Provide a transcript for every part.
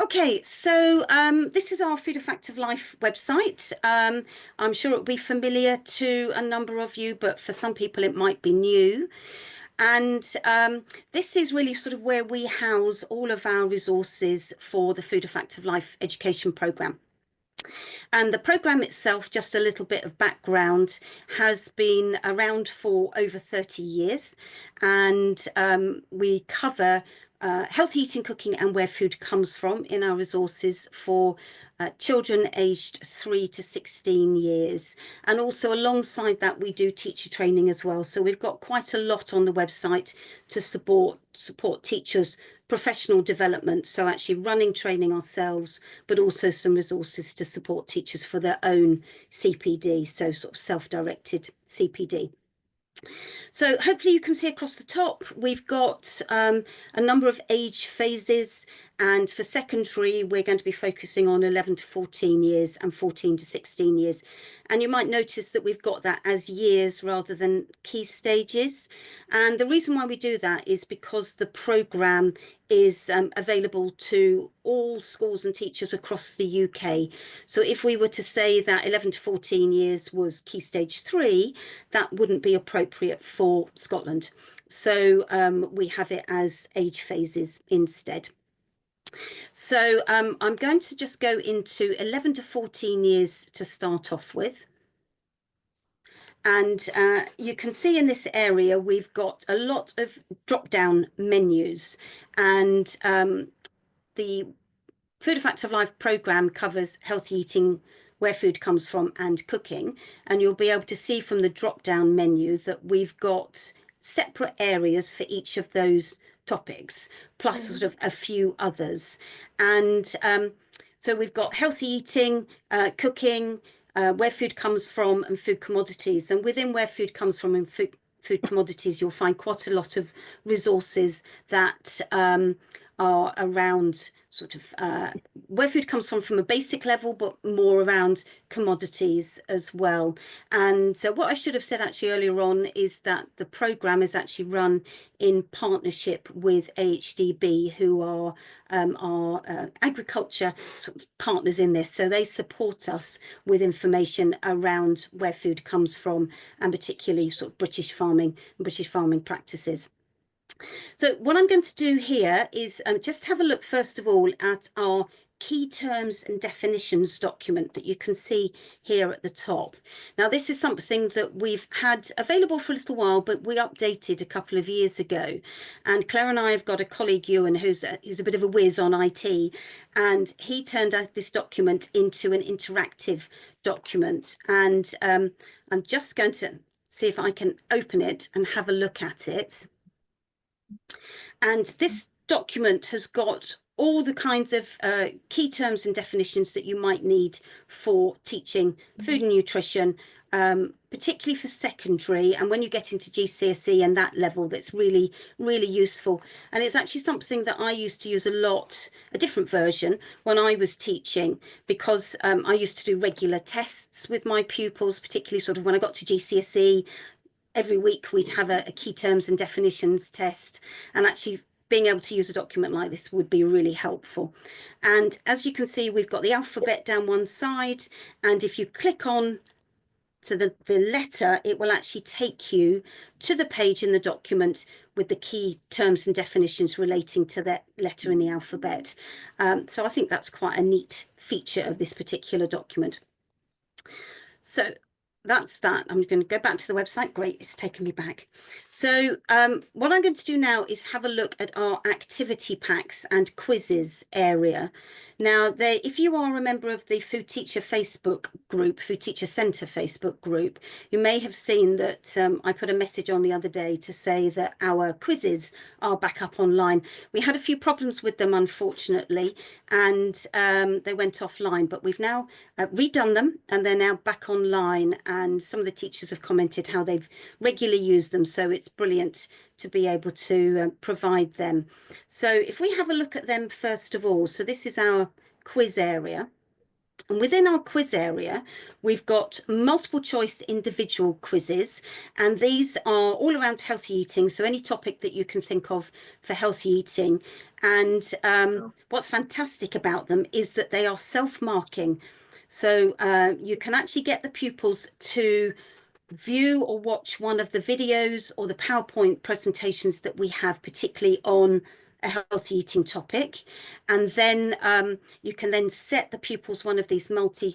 Okay, so this is our Food Effective Life website. I'm sure it'll be familiar to a number of you, but for some people it might be new. And this is really sort of where we house all of our resources for the Food Effective Life education programme. And the programme itself, just a little bit of background, has been around for over 30 years. And we cover healthy eating, cooking, and where food comes from in our resources for children aged 3 to 16 years. And also alongside that, we do teacher training as well. So we've got quite a lot on the website to support teachers' professional development. So actually running training ourselves, but also some resources to support teachers for their own CPD, so sort of self-directed CPD. So hopefully you can see across the top, we've got a number of age phases. And for secondary, we're going to be focusing on 11 to 14 years and 14 to 16 years. And you might notice that we've got that as years rather than key stages. And the reason why we do that is because the programme is available to all schools and teachers across the UK. So if we were to say that 11 to 14 years was key stage 3, that wouldn't be appropriate for Scotland. So we have it as age phases instead. So I'm going to just go into 11 to 14 years to start off with. And you can see in this area, we've got a lot of drop-down menus. And the Food Effective Life programme covers healthy eating, where food comes from, and cooking. And you'll be able to see from the drop-down menu that we've got separate areas for each of those topics, plus sort of a few others. And so we've got healthy eating, cooking, where food comes from, and food commodities. And within where food comes from and food commodities, you'll find quite a lot of resources that are around sort of where food comes from a basic level, but more around commodities as well. And what I should have said actually earlier on is that the programme is actually run in partnership with AHDB, who are our agriculture sort of partners in this. So they support us with information around where food comes from, and particularly sort of British farming and British farming practices. So what I'm going to do here is just have a look, first of all, at our key terms and definitions document that you can see here at the top. Now, this is something that we've had available for a little while, but we updated a couple of years ago. And Claire and I have got a colleague, Ewan, who's a bit of a whiz on IT, and he turned out this document into an interactive document. And I'm just going to see if I can open it and have a look at it. And this document has got all the kinds of key terms and definitions that you might need for teaching food and nutrition, particularly for secondary. And when you get into GCSE and that level, that's really, really useful. And it's actually something that I used to use a lot, a different version, when I was teaching, because I used to do regular tests with my pupils, particularly sort of when I got to GCSE. Every week we'd have a key terms and definitions test, and actually being able to use a document like this would be really helpful. And as you can see, we've got the alphabet down one side, and if you click on to the letter, it will actually take you to the page in the document with the key terms and definitions relating to that letter in the alphabet. So I think that's quite a neat feature of this particular document. So that's that. I'm going to go back to the website. Great, it's taken me back. So what I'm going to do now is have a look at our activity packs and quizzes area. Now, if you are a member of the Food Teacher Facebook group, Food Teacher Centre Facebook group, you may have seen that I put a message on the other day to say that our quizzes are back up online. We had a few problems with them, unfortunately, and they went offline, but we've now redone them, and they're now back online. And some of the teachers have commented how they've regularly used them. So it's brilliant to be able to provide them. So if we have a look at them first of all, so this is our quiz area. And within our quiz area, we've got multiple choice individual quizzes, and these are all around healthy eating. So any topic that you can think of for healthy eating. And what's fantastic about them is that they are self-marking. So you can actually get the pupils to view or watch one of the videos or the PowerPoint presentations that we have, particularly on a healthy eating topic, and then you can then set the pupils one of these multiple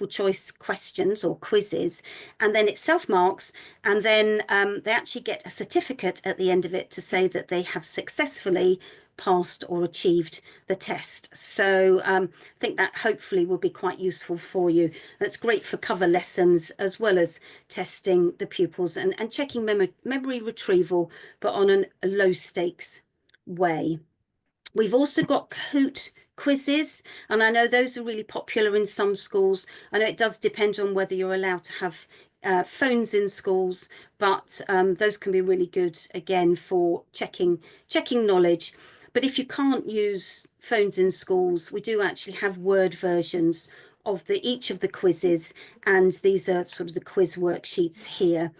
choice questions or quizzes, and then it self-marks, and then they actually get a certificate at the end of it to say that they have successfully passed or achieved the test. So I think that hopefully will be quite useful for you. That's great for cover lessons as well as testing the pupils and checking memory retrieval, but on a low stakes way. We've also got Kahoot quizzes, and I know those are really popular in some schools. I know it does depend on whether you're allowed to have phones in schools, but those can be really good again for checking knowledge. But if you can't use phones in schools, we do actually have Word versions of each of the quizzes, and these are sort of the quiz worksheets here.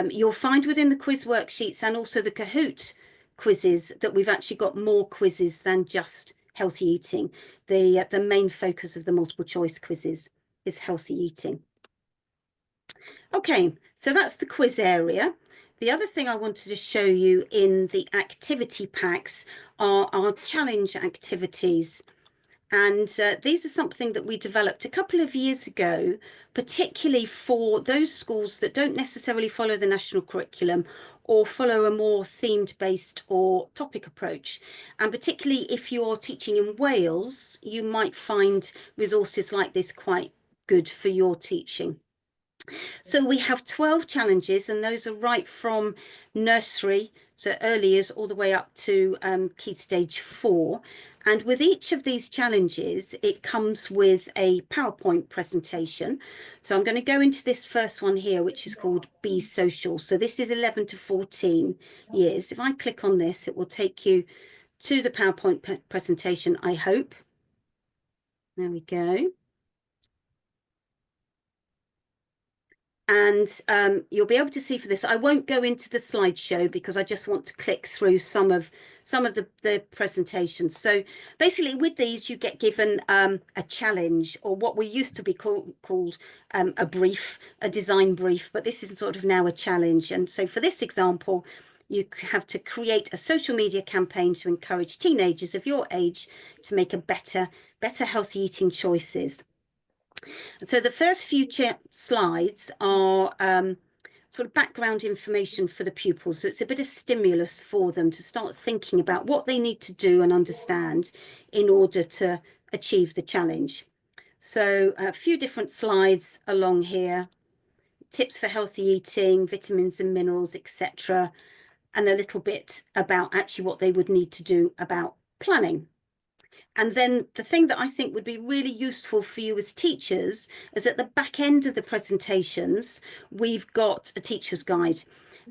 You'll find within the quiz worksheets and also the Kahoot quizzes that we've actually got more quizzes than just healthy eating. The main focus of the multiple choice quizzes is healthy eating. Okay, so that's the quiz area. The other thing I wanted to show you in the activity packs are our challenge activities. And these are something that we developed a couple of years ago, particularly for those schools that don't necessarily follow the national curriculum or follow a more themed-based or topic approach. And particularly if you're teaching in Wales, you might find resources like this quite good for your teaching. So we have 12 challenges, and those are right from nursery, so early years, all the way up to Key Stage 4. And with each of these challenges, it comes with a PowerPoint presentation. So I'm going to go into this first one here, which is called Be Social. So this is 11 to 14 years. If I click on this, it will take you to the PowerPoint presentation, I hope. There we go. And you'll be able to see for this. I won't go into the slideshow because I just want to click through some of the presentations. So basically with these, you get given a challenge, or what we used to be called a brief, a design brief, but this is sort of now a challenge. And so for this example, you have to create a social media campaign to encourage teenagers of your age to make a better healthy eating choices. So the first few slides are sort of background information for the pupils. So it's a bit of stimulus for them to start thinking about what they need to do and understand in order to achieve the challenge. So a few different slides along here, tips for healthy eating, vitamins and minerals, etc. And a little bit about actually what they would need to do about planning. And then the thing that I think would be really useful for you as teachers is at the back end of the presentations, we've got a teacher's guide.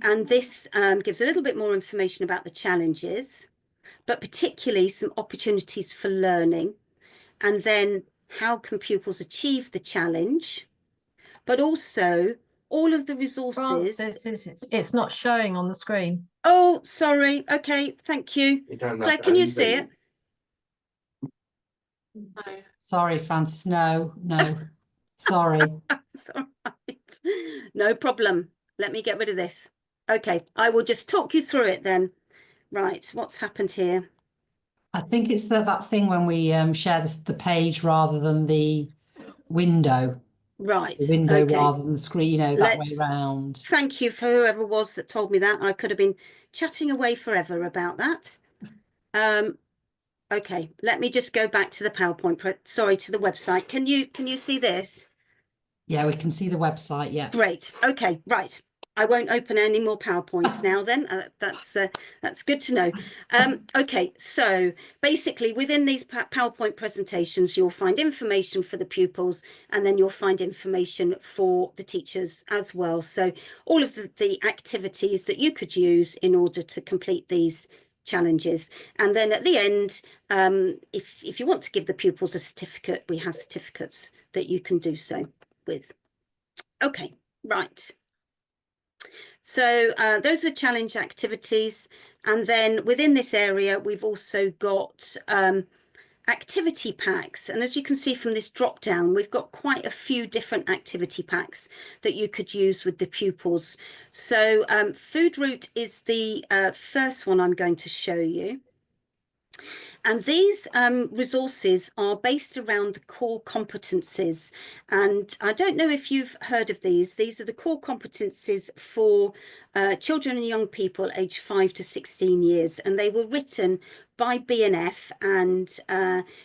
And this gives a little bit more information about the challenges, but particularly some opportunities for learning. And then how can pupils achieve the challenge, but also all of the resources. Frances, it's not showing on the screen. Oh, sorry. Okay, thank you. Claire, can you see it? No. Sorry, Frances. No. Sorry. That's all right. No problem. Let me get rid of this. Okay, I will just talk you through it then. Right, what's happened here? I think it's that thing when we share the page rather than the window. Right. The window okay. rather than the screen, you know, that way round. Thank you for whoever was that told me that. I could have been chatting away forever about that. Okay, let me just go back to the PowerPoint, sorry, to the website. Can you see this? Yeah, we can see the website, yeah. Great. Okay, right. I won't open any more PowerPoints now then. That's good to know. Okay, so basically within these PowerPoint presentations, you'll find information for the pupils, and then you'll find information for the teachers as well. So all of the activities that you could use in order to complete these challenges. And then at the end, if you want to give the pupils a certificate, we have certificates that you can do so with. Okay, right. So those are the challenge activities. And then within this area, we've also got activity packs. And as you can see from this drop down, we've got quite a few different activity packs that you could use with the pupils. So Food Route is the first one I'm going to show you. And these resources are based around the core competencies. And I don't know if you've heard of these. These are the core competencies for children and young people aged 5 to 16 years. And they were written by BNF and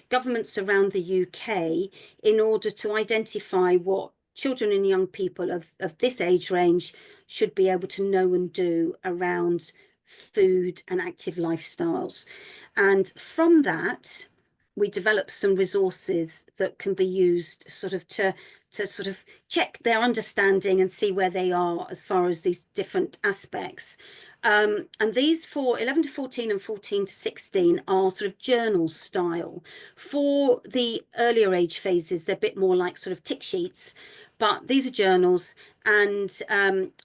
governments around the UK in order to identify what children and young people of this age range should be able to know and do around food and active lifestyles. And from that, we developed some resources that can be used sort of to sort of check their understanding and see where they are as far as these different aspects. And these for 11 to 14 and 14 to 16 are sort of journal style. For the earlier age phases, they're a bit more like sort of tick sheets, but these are journals. And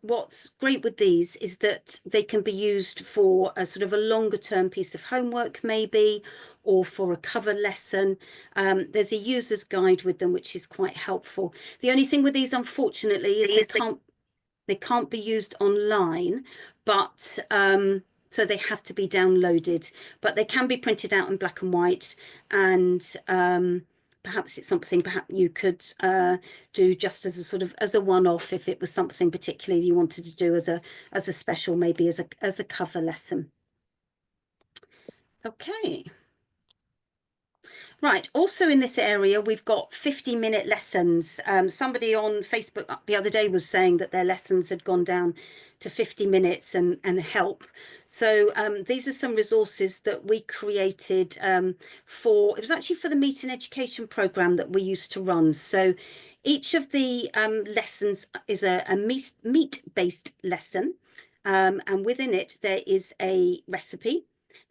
what's great with these is that they can be used for a sort of a longer term piece of homework maybe, or for a cover lesson. There's a user's guide with them, which is quite helpful. The only thing with these, unfortunately, is they can't be used online, but so they have to be downloaded, but they can be printed out in black and white. And perhaps it's something perhaps you could do just as a sort of as a one-off if it was something particularly you wanted to do as a special, maybe as a cover lesson. Okay. Right, also in this area, we've got 50-minute lessons. Somebody on Facebook the other day was saying that their lessons had gone down to 50 minutes and help. So these are some resources that we created it was actually for the Meat and Education programme that we used to run. So each of the lessons is a meat-based lesson, and within it there is a recipe.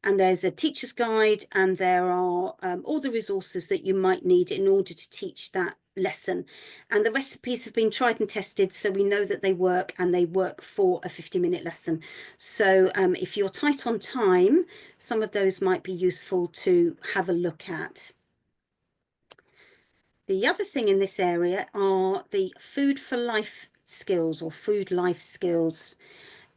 And there's a teacher's guide, and there are all the resources that you might need in order to teach that lesson. And the recipes have been tried and tested, so we know that they work, and they work for a 50-minute lesson. So if you're tight on time, some of those might be useful to have a look at. The other thing in this area are the food for life skills, or food life skills.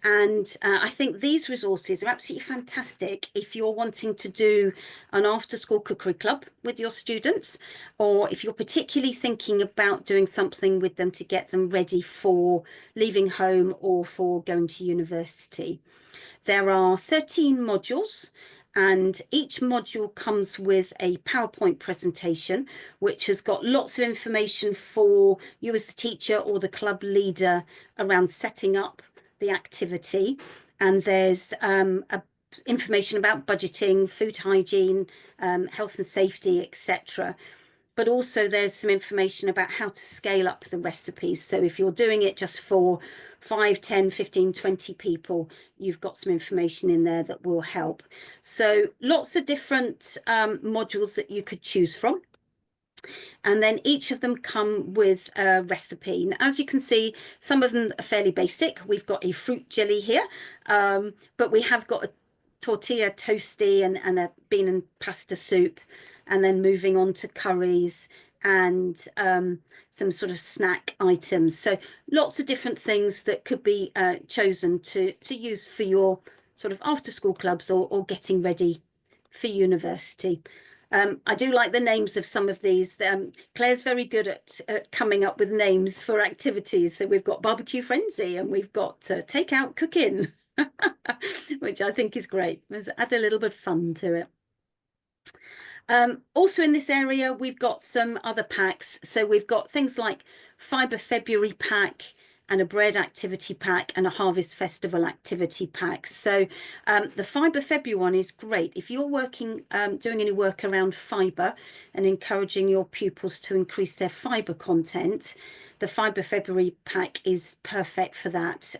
And I think these resources are absolutely fantastic if you're wanting to do an after-school cookery club with your students, or if you're particularly thinking about doing something with them to get them ready for leaving home or for going to university. There are 13 modules, and each module comes with a PowerPoint presentation, which has got lots of information for you as the teacher or the club leader around setting up the activity. And there's information about budgeting, food hygiene, health and safety, etc. But also there's some information about how to scale up the recipes. So if you're doing it just for 5, 10, 15, 20 people, you've got some information in there that will help. So lots of different modules that you could choose from. And then each of them come with a recipe. And as you can see, some of them are fairly basic. We've got a fruit jelly here, but we have got a tortilla toasty and a bean and pasta soup, and then moving on to curries and some sort of snack items. So lots of different things that could be chosen to use for your sort of after school clubs or getting ready for university. I do like the names of some of these. Claire's very good at coming up with names for activities. So we've got Barbecue Frenzy, and we've got Takeout Cook-In, which I think is great. Let's add a little bit of fun to it. Also in this area, we've got some other packs. So we've got things like Fibre February pack, and a bread activity pack and a harvest festival activity pack. So the Fibre February one is great. If you're working, doing any work around fibre and encouraging your pupils to increase their fibre content, the Fibre February pack is perfect for that.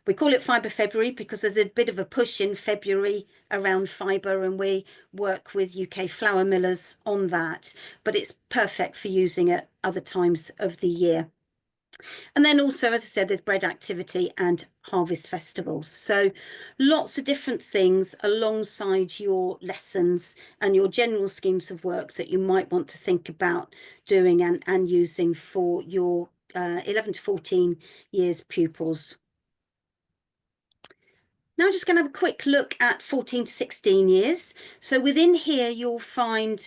We call it Fibre February because there's a bit of a push in February around fibre, and we work with UK flour millers on that, but it's perfect for using at other times of the year. And then also, as I said, there's bread activity and harvest festivals. So lots of different things alongside your lessons and your general schemes of work that you might want to think about doing and using for your 11 to 14 years pupils. Now I'm just going to have a quick look at 14 to 16 years. So within here, you'll find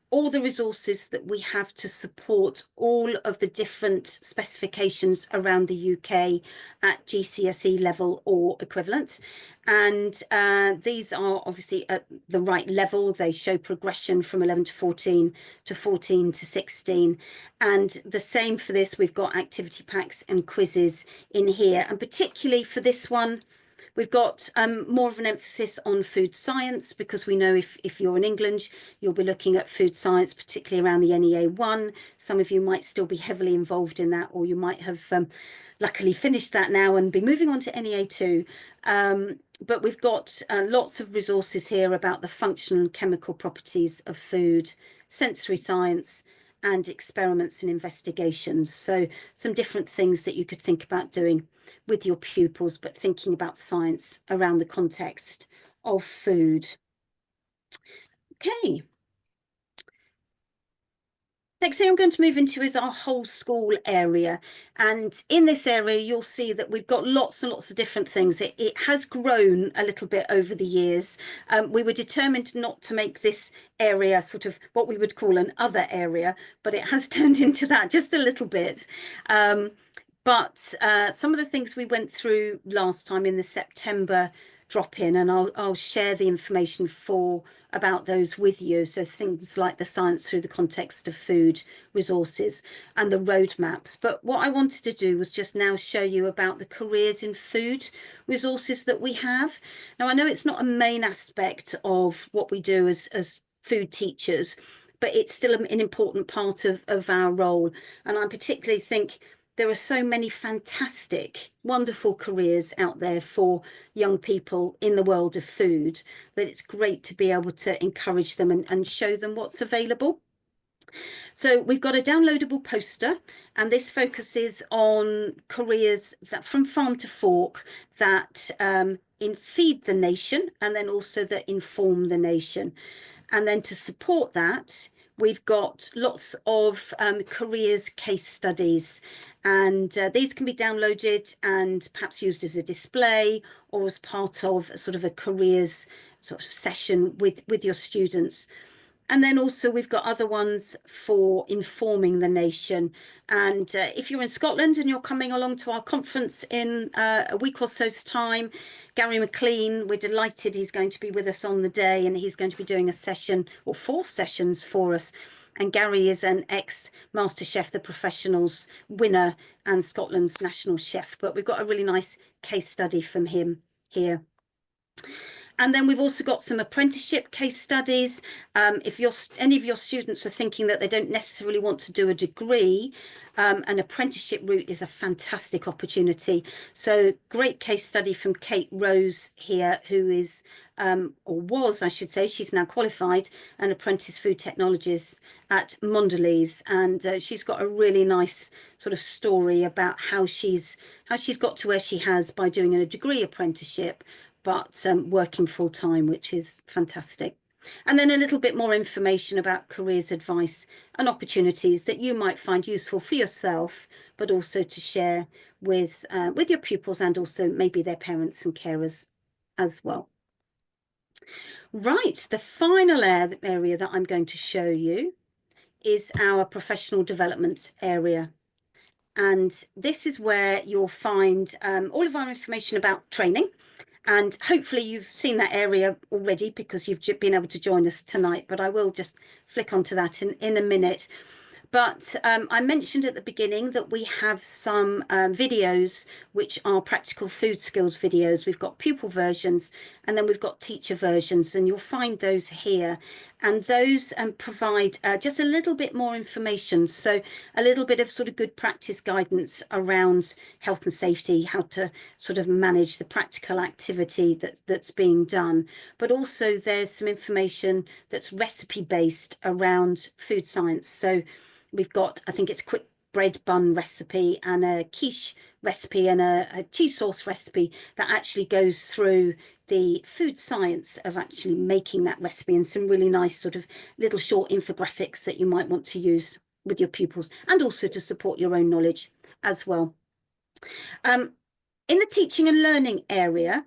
all the resources that we have to support all of the different specifications around the UK at GCSE level or equivalent. And these are obviously at the right level. They show progression from 11 to 14 to 14 to 16. And the same for this, we've got activity packs and quizzes in here. And particularly for this one, we've got more of an emphasis on food science, because we know if you're in England, you'll be looking at food science, particularly around the NEA 1. Some of you might still be heavily involved in that, or you might have luckily finished that now and be moving on to NEA 2. But we've got lots of resources here about the functional and chemical properties of food, sensory science, and experiments and investigations. So some different things that you could think about doing with your pupils, but thinking about science around the context of food. Okay. Next thing I'm going to move into is our whole school area. And in this area, you'll see that we've got lots and lots of different things. It has grown a little bit over the years. We were determined not to make this area sort of what we would call an other area, but it has turned into that just a little bit. But some of the things we went through last time in the September drop-in, and I'll share the information about those with you. So things like the science through the context of food resources and the roadmaps. But what I wanted to do was just now show you about the careers in food resources that we have. Now, I know it's not a main aspect of what we do as food teachers, but it's still an important part of our role. And I particularly think there are so many fantastic, wonderful careers out there for young people in the world of food that it's great to be able to encourage them and show them what's available. So we've got a downloadable poster, and this focuses on careers that from farm to fork that feed the nation, and then also that inform the nation. And then to support that, we've got lots of careers case studies, and these can be downloaded and perhaps used as a display or as part of sort of a careers sort of session with your students. And then also we've got other ones for informing the nation. And if you're in Scotland and you're coming along to our conference in a week or so's time, Gary McLean, we're delighted he's going to be with us on the day, and he's going to be doing a session or 4 sessions for us. And Gary is an ex-MasterChef The Professionals winner and Scotland's national chef. But we've got a really nice case study from him here. And then we've also got some apprenticeship case studies. If any of your students are thinking that they don't necessarily want to do a degree, an apprenticeship route is a fantastic opportunity. So great case study from Kate Rose here, who is, or was, I should say, she's now qualified, an apprentice food technologist at Mondelez. And she's got a really nice sort of story about how she's got to where she has by doing a degree apprenticeship, but working full time, which is fantastic. And then a little bit more information about careers advice and opportunities that you might find useful for yourself, but also to share with your pupils and also maybe their parents and carers as well. Right, the final area that I'm going to show you is our professional development area. And this is where you'll find all of our information about training. And hopefully you've seen that area already because you've been able to join us tonight, but I will just flick onto that in a minute. But I mentioned at the beginning that we have some videos which are practical food skills videos. We've got pupil versions and then we've got teacher versions, and you'll find those here. And those provide just a little bit more information. So a little bit of sort of good practice guidance around health and safety, how to sort of manage the practical activity that's being done. But also there's some information that's recipe based around food science. So we've got, I think it's quick bread bun recipe and a quiche recipe and a cheese sauce recipe that actually goes through the food science of actually making that recipe, and some really nice sort of little short infographics that you might want to use with your pupils and also to support your own knowledge as well. In the teaching and learning area,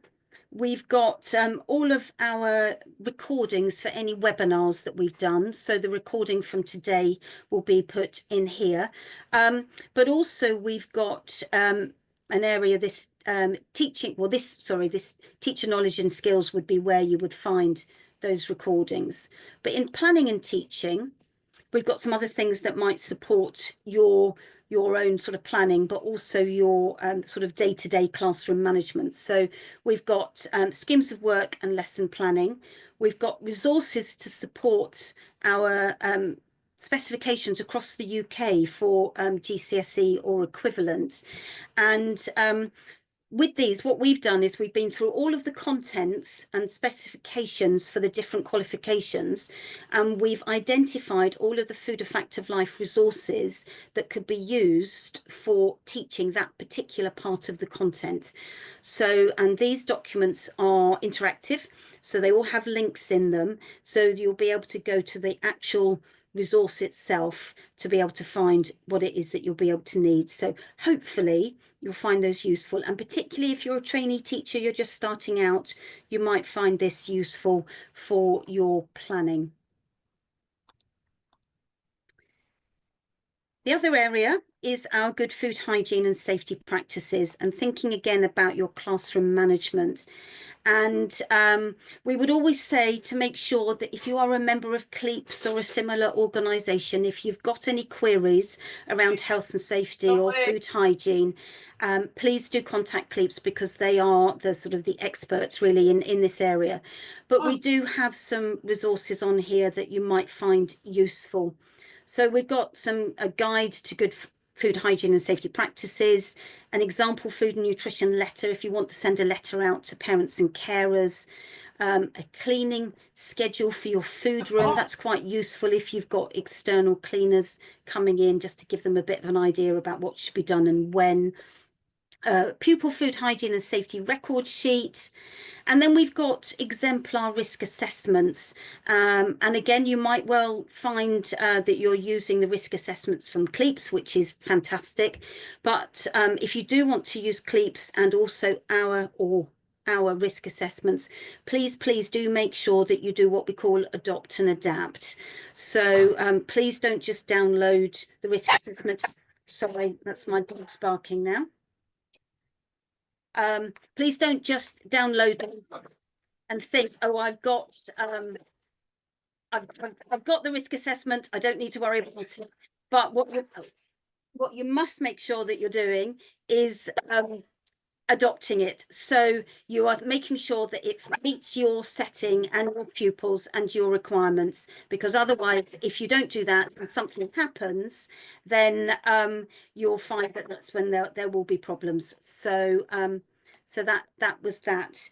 we've got all of our recordings for any webinars that we've done. So the recording from today will be put in here. But also we've got an area, this this teacher knowledge and skills would be where you would find those recordings. But in planning and teaching, we've got some other things that might support your own sort of planning, but also your sort of day-to-day classroom management. So we've got schemes of work and lesson planning. We've got resources to support our specifications across the UK for GCSE or equivalent. And with these, what we've done is we've been through all of the contents and specifications for the different qualifications, and we've identified all of the Food a Fact of Life resources that could be used for teaching that particular part of the content. So, and these documents are interactive, so they all have links in them, so you'll be able to go to the actual resource itself to be able to find what it is that you'll be able to need. So hopefully you'll find those useful, and particularly if you're a trainee teacher, you're just starting out, you might find this useful for your planning. The other area is our good food hygiene and safety practices, and thinking again about your classroom management. And we would always say to make sure that if you are a member of CLEAPS or a similar organisation, if you've got any queries around health and safety or food hygiene, please do contact CLEAPS, because they are the sort of the experts really in this area. But we do have some resources on here that you might find useful. So we've got a guide to good food hygiene and safety practices, an example food and nutrition letter if you want to send a letter out to parents and carers, a cleaning schedule for your food room. That's quite useful if you've got external cleaners coming in, just to give them a bit of an idea about what should be done and when. Pupil food hygiene and safety record sheet. And then we've got exemplar risk assessments. And again, you might well find that you're using the risk assessments from CLEAPS, which is fantastic. But if you do want to use CLEAPS and also our risk assessments, please do make sure that you do what we call adopt and adapt. So please don't just download the risk assessment. Sorry, that's my dog's barking now. Please don't just download them and think, oh, I've got the risk assessment, I don't need to worry about it. But what you must make sure that you're doing is adopting it. So you are making sure that it meets your setting and your pupils and your requirements, because otherwise, if you don't do that and something happens, then you'll find that that's when there will be problems. So so that was that.